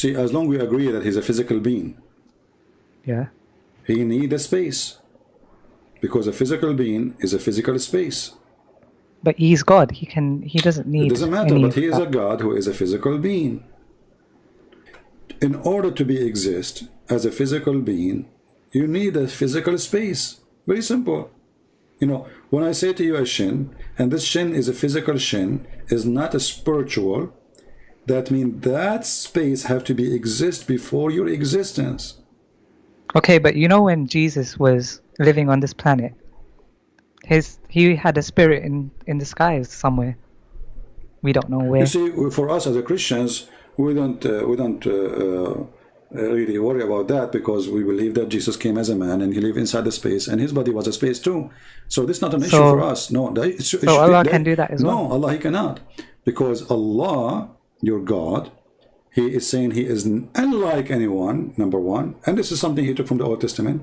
see, as long as we agree that he's a physical being, Yeah. he needs a space. Because a physical being is a physical space. But he's God. He doesn't need. It doesn't matter, any but of he is that. a God who is a physical being. In order to be exist as a physical being, you need a physical space. Very simple. You know, when I say to you a shin, and this shin is a physical shin, is not a spiritual, that means that space have to be exist before your existence. Okay, but you know when Jesus was living on this planet, he had a spirit in the skies somewhere. We don't know where. You see, for us as a Christians, we don't really worry about that, because we believe that Jesus came as a man and he lived inside the space, and his body was a space too. So this is not an issue for us. No, so Allah can do that as well. No, Allah, he cannot, because Allah, your God, he is saying he is unlike anyone, number one, and this is something he took from the Old Testament.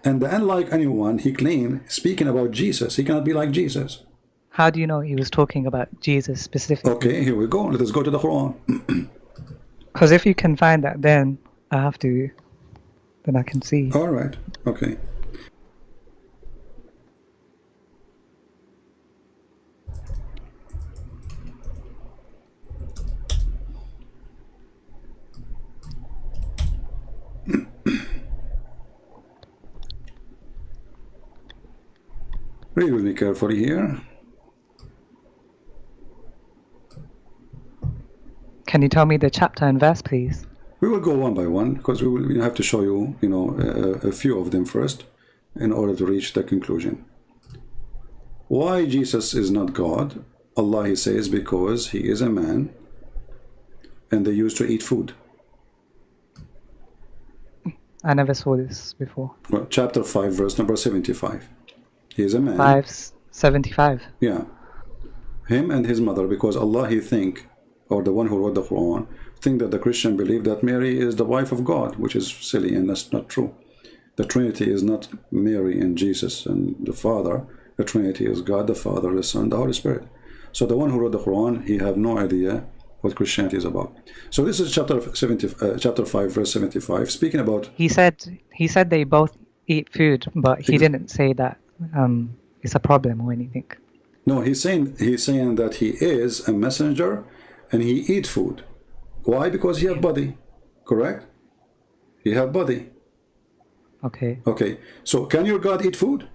And the unlike anyone, he claimed, speaking about Jesus, he cannot be like Jesus. How do you know he was talking about Jesus specifically? Okay, here we go. Let us go to the Quran. Because if you can find that, then I can see. All right. Okay. Read with me carefully here. Can you tell me the chapter and verse, please? We will go one by one, because we have to show you, you know, a few of them first in order to reach the conclusion. Why Jesus is not God? Allah, he says, because he is a man and they used to eat food. I never saw this before. Well, chapter 5, verse number 75. He is a man. 575. Yeah. Him and his mother, because Allah, he think, or the one who wrote the Quran, think that the Christian believe that Mary is the wife of God, which is silly, and that's not true. The Trinity is not Mary and Jesus and the Father. The Trinity is God, the Father, the Son, the Holy Spirit. So the one who wrote the Quran, he have no idea what Christianity is about. So this is chapter 5, verse 75, speaking about. He said they both eat food, but he didn't say that it's a problem or anything. No, he's saying that he is a messenger and he eat food. Why? Because he have body, correct? He have body. Okay. Okay. So can your God eat food?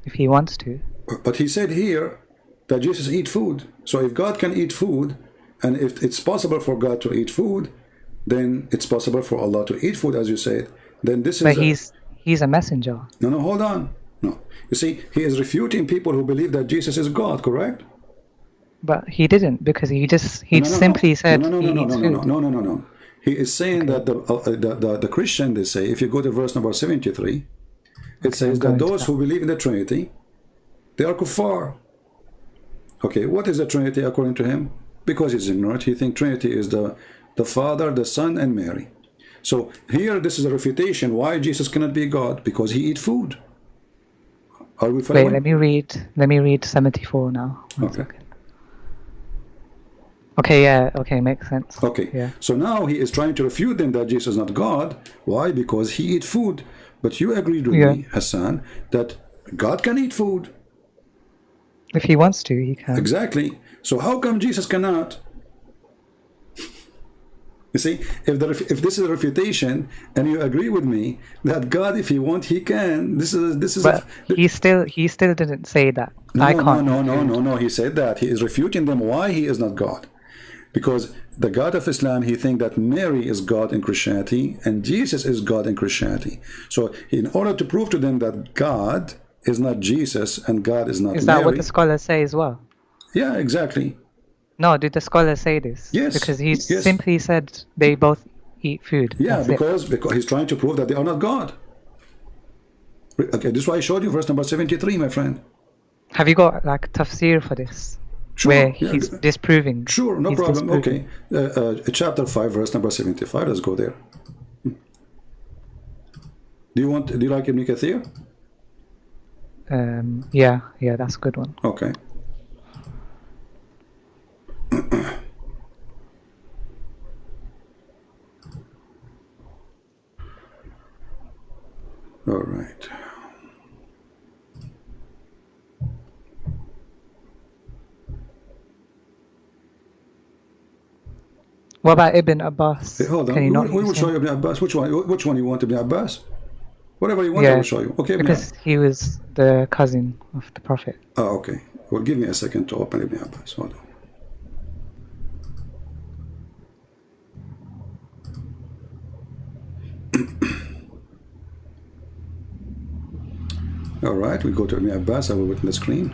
If he wants to. But he said here that Jesus eat food. So if God can eat food, and if it's possible for God to eat food, then it's possible for Allah to eat food, as you said. Then this is. But he's a messenger. No, hold on. No, you see, he is refuting people who believe that Jesus is God, correct? But he didn't, because he simply said he eats food. No. He is saying that the Christian, they say, if you go to verse number 73, it says that those who believe in the Trinity, they are kuffar. Okay, what is the Trinity according to him? Because he's ignorant, he thinks Trinity is the Father, the Son, and Mary. So here, this is a refutation why Jesus cannot be God, because he eats food. Are we following? Wait, let me read 74 now. Okay. Okay, yeah, okay, makes sense. Okay, yeah. So now he is trying to refute them that Jesus is not God. Why? Because he eats food. But you agreed with me, Hassan, that God can eat food. If he wants to, he can. Exactly. So how come Jesus cannot? You see, if this is a refutation, and you agree with me that God, if he wants, he can. This is. But he still didn't say that. No, I can't. No. He said that he is refuting them why he is not God. Because the God of Islam, he thinks that Mary is God in Christianity and Jesus is God in Christianity. So in order to prove to them that God is not Jesus and God is not Mary. Is that what the scholars say as well? Yeah, exactly. No, did the scholars say this? Yes. Because he simply said they both eat food. Yeah, because he's trying to prove that they are not God. Okay, this is why I showed you verse number 73, my friend. Have you got like tafsir for this? Sure, where he's disproving. Sure, no problem. Okay, chapter 5, verse number 75. Let's go there. Do you like Ibn Kathir? Yeah, that's a good one. Okay. All right. What about Ibn Abbas? Hey, hold on. Can you not We will use show him? you Ibn Abbas. Which one you want, Ibn Abbas? Whatever you want, I Yeah, will show you. Okay, Ibn because he was the cousin of the Prophet. Oh, okay. Well, give me a second to open Ibn Abbas. Hold on. All right, we go to Ibn Abbas. I will put on the screen.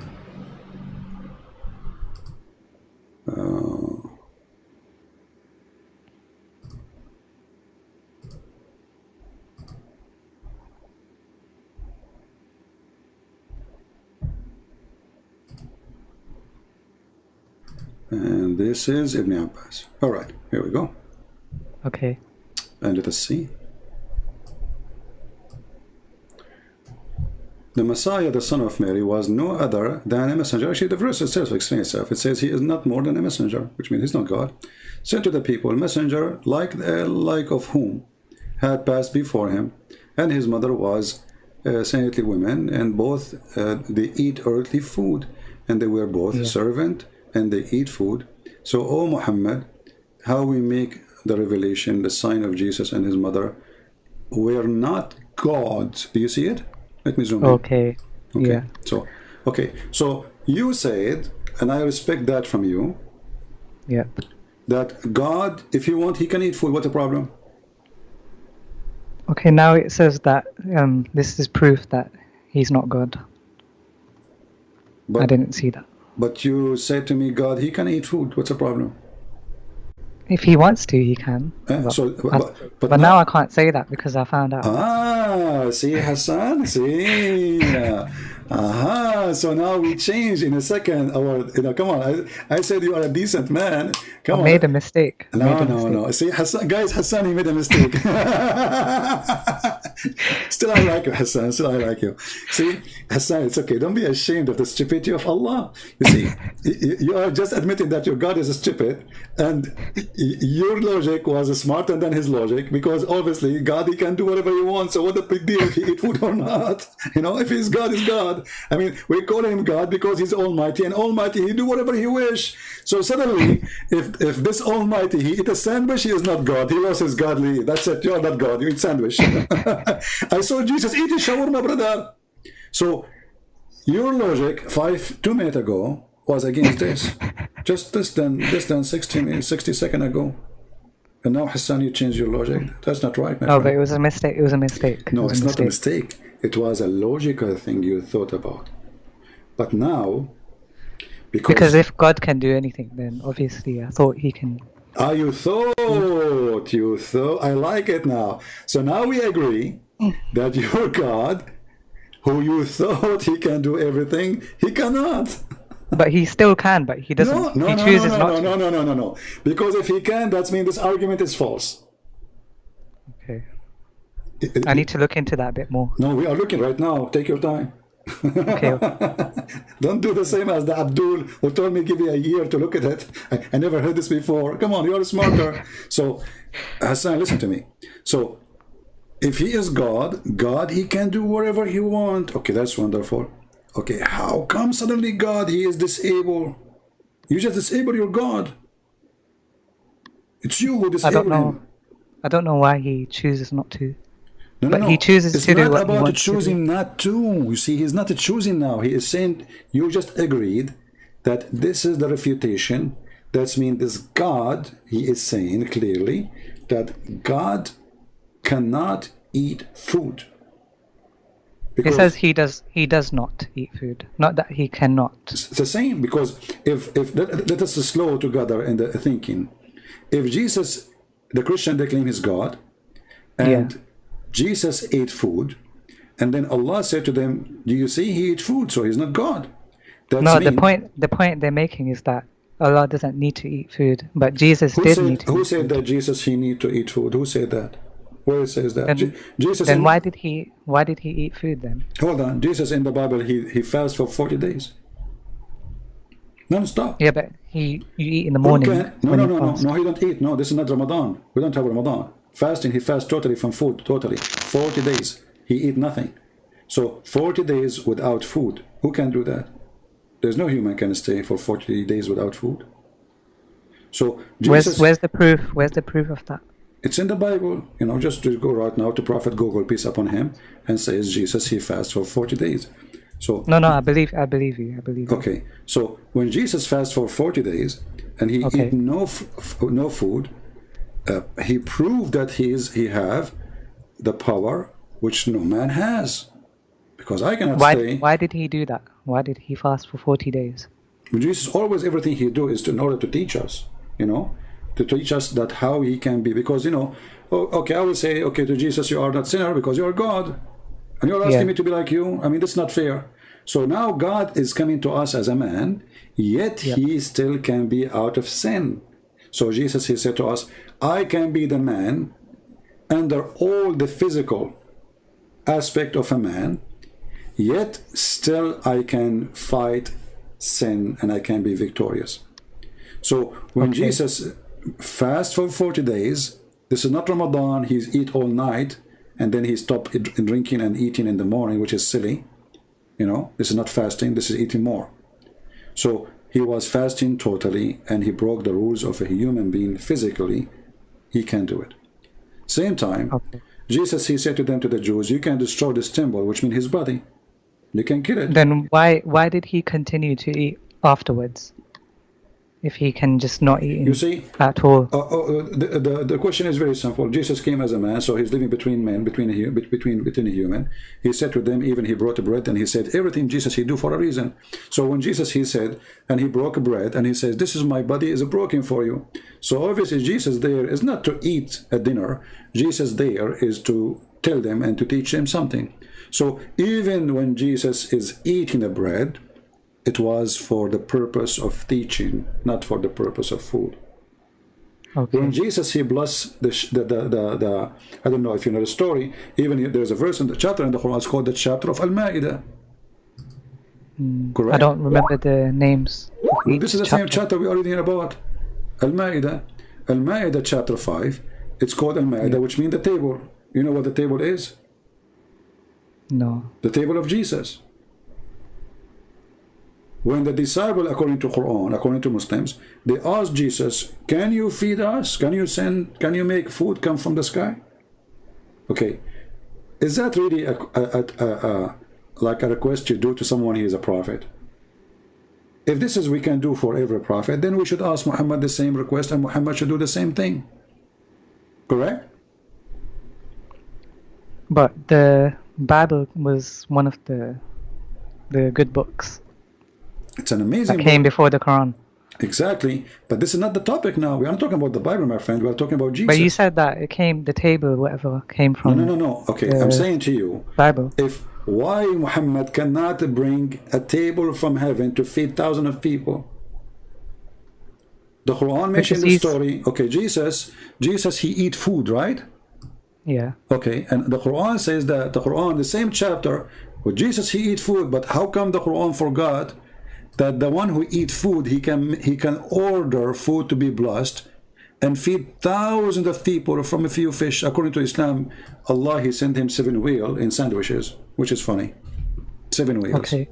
And this is Ibn Abbas. All right, here we go. Okay. And let us see. The Messiah, the son of Mary, was no other than a messenger. Actually, the verse itself explains itself. It says he is not more than a messenger, which means he's not God. Sent to the people, messenger like of whom had passed before him, and his mother was saintly women, and both they eat earthly food, and they were both servant, and they eat food. So, O Muhammad, how we make the revelation, the sign of Jesus and his mother, were not gods. Do you see it? Let me zoom in. Okay. Yeah. So, okay. So you said, and I respect that from you, Yeah. that God, if he want, he can eat food. What's the problem? Okay. Now it says that this is proof that he's not God. I didn't see that. But you said to me, God, he can eat food. What's the problem? If he wants to, he can. But now I can't say that because I found out. Ah, see, Hassan, see. So now we change in a second. Come on. I said you are a decent man. Come on. I made a mistake. No. See, Hassan, guys, Hassan, he made a mistake. Still, I like you, Hassan. Still, I like you. See, Hassan, it's okay. Don't be ashamed of the stupidity of Allah. You see, you are just admitting that your God is stupid, and your logic was smarter than his logic, because obviously God, he can do whatever he wants. So what the big deal if he eat food or not? You know, if he's God, he's God. I mean, we call him God because he's Almighty, and Almighty, he do whatever he wish. So suddenly, if this Almighty, he eat a sandwich, he is not God. He lost his godly. That's it. You're not God. You eat sandwich. I saw Jesus eating shawarma, brother. So your logic 2 minutes ago was against this. Just this than 60 seconds ago. And now, Hassan, you changed your logic. That's not right, my friend. But it was a mistake. It was a mistake. No, it's not a mistake. It was a logical thing you thought about. But now, because if God can do anything, then obviously I thought he can. You thought. I like it now. So now we agree that your God, who you thought he can do everything, he cannot. But he still can, but he doesn't. He chooses not to. No. Because if he can, that means this argument is false. Okay. I need to look into that a bit more. No, we are looking right now. Take your time. Okay. Don't do the same as the Abdul who told me give me a year to look at it. I never heard this before. Come on, you're smarter. So, Hassan, listen to me. So, if he is God, he can do whatever he wants. Okay, that's wonderful. Okay, how come suddenly God, he is disabled? You just disable your God. It's you who disabled him. I don't know why he chooses not to. No. He chooses it's to do not what he about wants choosing not to. You see, he's not choosing now. He is saying, you just agreed that this is the refutation. That means this God, he is saying clearly that God cannot eat food. It says he does not eat food, not that he cannot. It's the same, because if let us slow together in the thinking. If Jesus, the Christian, they claim he's God, and Jesus ate food, and then Allah said to them, do you see he ate food, so he's not God? The point they're making is that Allah doesn't need to eat food, but Jesus did need to eat food. Who said that Jesus, he need to eat food? Who said that? Where it says that? Jesus. Then why did he eat food then? Hold on. Jesus in the Bible, he fasted for 40 days. Non-stop. Yeah, but you eat in the morning. No, he don't eat. No, this is not Ramadan. We don't have Ramadan. Fasting, he fasts totally from food, totally. 40 days. he eat nothing. So 40 days without food, who can do that? There's no human can stay for 40 days without food. So Jesus, where's the proof? Where's the proof of that? it's in the Bible. You know, just to go right now to Prophet Google, peace upon him, and says Jesus, he fasts for 40 days. So No, I believe you. I believe you. okay, so when Jesus fasts for 40 days and he Okay. eat no food, he proved that he have the power which no man has, because I cannot stay. Why did he do that? Why did he fast for 40 days? Jesus always, everything he do is in order to teach us, you know, to teach us that how he can be, because, you know, okay, I will say, okay, to Jesus, you are not sinner because you are God, and you're asking me to be like you. I mean, that's not fair. So now God is coming to us as a man, yet he still can be out of sin. So Jesus, he said to us, I can be the man under all the physical aspect of a man, yet still I can fight sin and I can be victorious. So when Jesus fasts for 40 days, this is not Ramadan, he's eat all night and then he stopped drinking and eating in the morning, which is silly. You know, this is not fasting, this is eating more. So he was fasting totally and he broke the rules of a human being physically. He can do it. Same time, Jesus, he said to them, to the Jews, you can destroy this temple, which means his body. You can kill it. Then why did he continue to eat afterwards? If he can just not eat You see, at all. the question is very simple. Jesus came as a man, so he's living between men, between a human. He said to them, even he brought bread, and he said, everything Jesus he do for a reason. So when Jesus he said, and he broke bread, and he says, this is my body is broken for you. So obviously Jesus there is not to eat a dinner. Jesus there is to tell them and to teach them something. So even when Jesus is eating the bread, it was for the purpose of teaching, not for the purpose of food. Okay. When Jesus he blessed the I don't know if you know the story. Even there's a verse in the chapter in the Quran. It's called the chapter of Al-Ma'idah. Correct. I don't remember the names. Of This is the same chapter we are reading about. Al-Ma'idah. Al-Ma'idah chapter 5. It's called Al-Ma'idah, which means the table. You know what the table is? No. The table of Jesus. When the disciple, according to Quran, according to Muslims, they asked Jesus, can you feed us? Can you make food come from the sky? Okay, is that really like a request you do to someone who is a prophet? If this is we can do for every prophet, then we should ask Muhammad the same request, and Muhammad should do the same thing. Correct? But the Bible was one of the good books. It's an amazing that came book. before the Quran. Exactly, but this is not the topic now. We are not talking about the Bible, my friend. We are talking about Jesus. But you said that it came, the table, whatever, came from. No. Okay, I'm saying to you, Bible. If why Muhammad cannot bring a table from heaven to feed thousands of people? The Quran mentioned the story. Okay, Jesus, he eat food, right? Yeah. Okay, and the Quran says that the same chapter, with Jesus he eat food, but how come the Quran forgot that the one who eat food, he can order food to be blessed and feed thousands of people from a few fish? According to Islam, Allah he sent him 7 whales in sandwiches, which is funny. 7 whales. Okay.